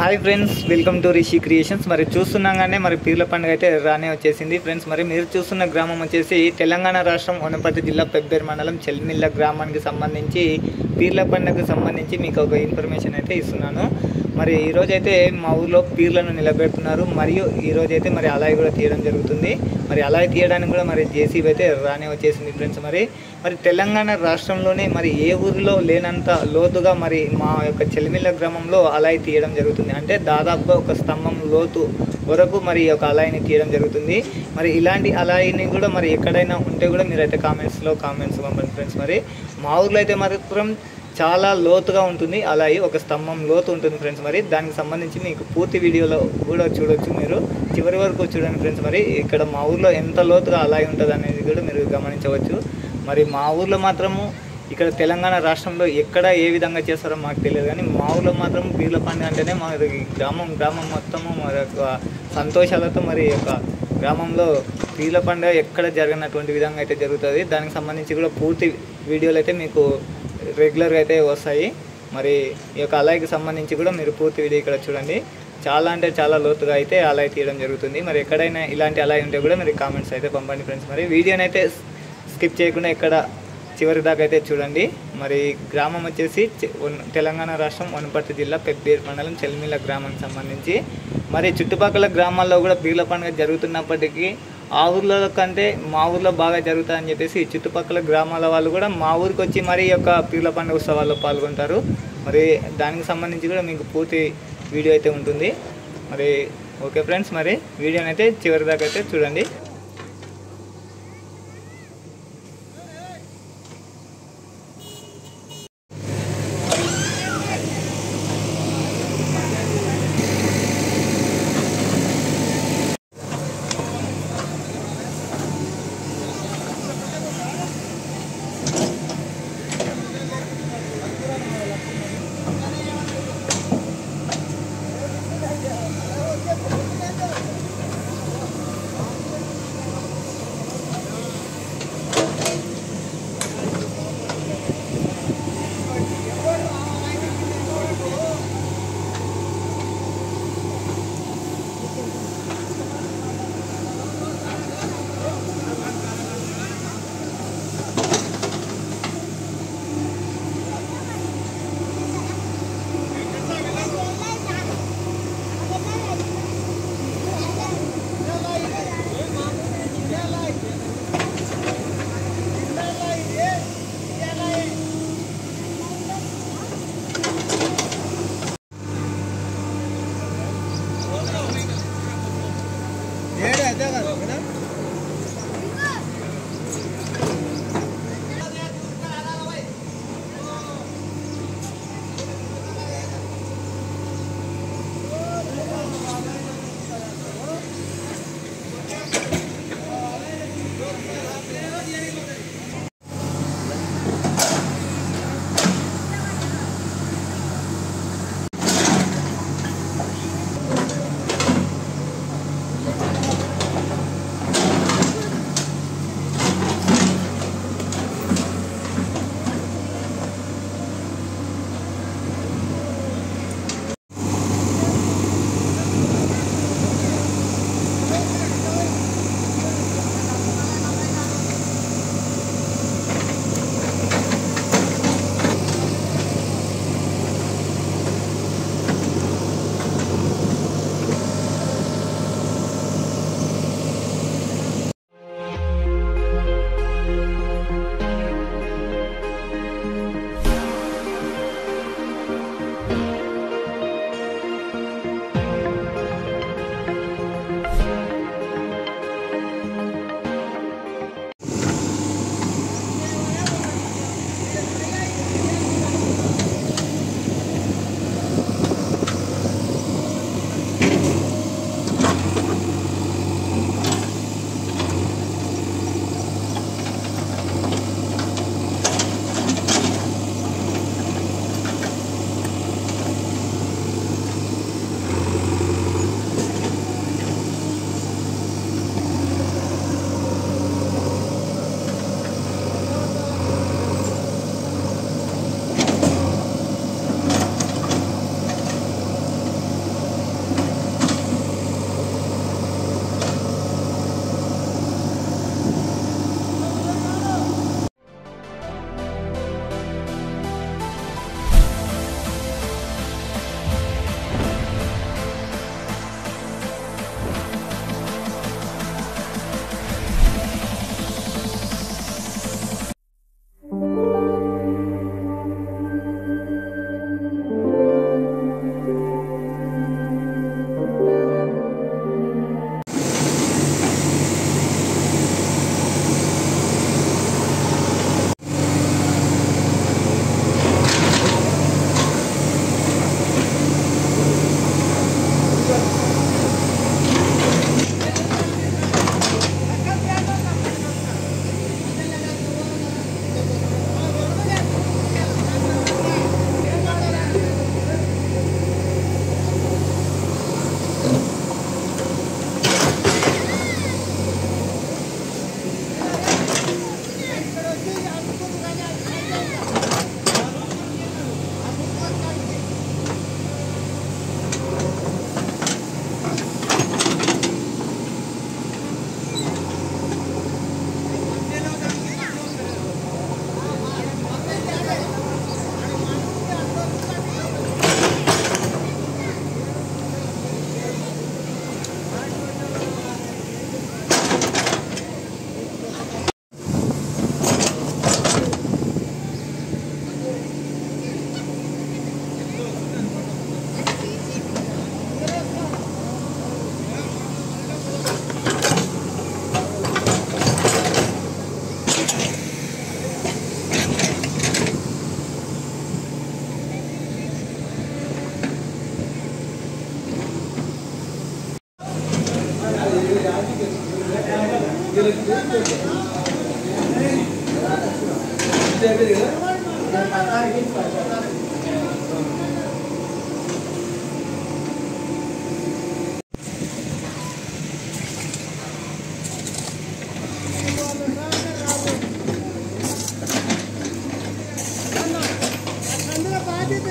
Hi friends, welcome to Rishi creations. మరి చూస్తున్నాగానే మరి పీర్ల పండుగ అయితే రానే వచ్చేసింది ఫ్రెండ్స్. మరి మీరు చూస్తున్న గ్రామం వచ్చేసి తెలంగాణ రాష్ట్రం వనపర్తి జిల్లా పెబ్బేరు మండలం చెల్మిల్ల గ్రామానికి సంబంధించి పీర్ల పండుగకు సంబంధించి మీకు ఒక ఇన్ఫర్మేషన్ అయితే ఇస్తున్నాను. మరి ఈరోజైతే మా ఊర్లో పీర్లను నిలబెడుతున్నారు. మరియు ఈరోజైతే మరి అలాయి కూడా తీయడం జరుగుతుంది. మరి అలాయి తీయడానికి కూడా మరి జేసీబీ అయితే రానే వచ్చేసింది ఫ్రెండ్స్. మరి తెలంగాణ రాష్ట్రంలోనే మరి ఏ ఊరిలో లేనంత లోతుగా మరి మా యొక్క చెల్మిల్ల గ్రామంలో అలాయి తీయడం జరుగుతుంది. అంటే దాదాపుగా ఒక స్తంభం లోతు వరకు మరి ఒక అలాయిని తీయడం జరుగుతుంది. మరి ఇలాంటి అలాయిని కూడా మరి ఎక్కడైనా ఉంటే కూడా మీరైతే కామెంట్స్ పంపండి ఫ్రెండ్స్. మరి మా ఊర్లో అయితే మాత్రం చాలా లోతుగా ఉంటుంది అలాయి, ఒక స్తంభం లోతు ఉంటుంది ఫ్రెండ్స్. మరి దానికి సంబంధించి మీకు పూర్తి వీడియోలో కూడా చూడొచ్చు, మీరు చివరి వరకు చూడండి ఫ్రెండ్స్. మరి ఇక్కడ మా ఊర్లో ఎంత లోతుగా అలాయి ఉంటుంది అనేది కూడా మీరు గమనించవచ్చు. మరి మా ఊర్లో మాత్రము ఇక్కడ తెలంగాణ రాష్ట్రంలో ఎక్కడ ఏ విధంగా చేస్తారో మాకు తెలియదు, కానీ మా ఊర్లో మాత్రం పీర్ల పండుగ అంటేనే మా గ్రామం మొత్తము మరి యొక్క సంతోషాలతో మరి యొక్క గ్రామంలో పీర్ల పండుగ ఎక్కడ జరగనటువంటి విధంగా అయితే జరుగుతుంది. దానికి సంబంధించి కూడా పూర్తి వీడియోలు అయితే మీకు రెగ్యులర్గా అయితే వస్తాయి. మరి ఈ యొక్క అలాయికి సంబంధించి కూడా మీరు పూర్తి వీడియో ఇక్కడ చూడండి. చాలా అంటే చాలా లోతుగా అయితే అలాయి తీయడం జరుగుతుంది. మరి ఎక్కడైనా ఇలాంటి అలాయి ఉంటే కూడా మీరు కామెంట్స్ అయితే పంపండి ఫ్రెండ్స్. మరి వీడియోని అయితే స్కిప్ చేయకుండా ఎక్కడ చివరి దాకా అయితే చూడండి. మరి గ్రామం వచ్చేసి తెలంగాణ రాష్ట్రం వనపర్తి జిల్లా పెబ్బేరు మండలం చెల్మిల్ల గ్రామానికి సంబంధించి మరి చుట్టుపక్కల గ్రామాల్లో కూడా పీర్ల పండుగ జరుగుతున్నప్పటికీ ఆ ఊర్లో కంటే మా ఊర్లో బాగా జరుగుతుందని చెప్పేసి చుట్టుపక్కల గ్రామాల వాళ్ళు కూడా మా ఊరికి వచ్చి మరి యొక్క పీర్ల పండుగ ఉత్సవాల్లో పాల్గొంటారు. మరి దానికి సంబంధించి కూడా మీకు పూర్తి వీడియో అయితే ఉంటుంది. మరి ఓకే ఫ్రెండ్స్, మరి వీడియోని అయితే చివరి దాకా అయితే చూడండి. బాధ్యత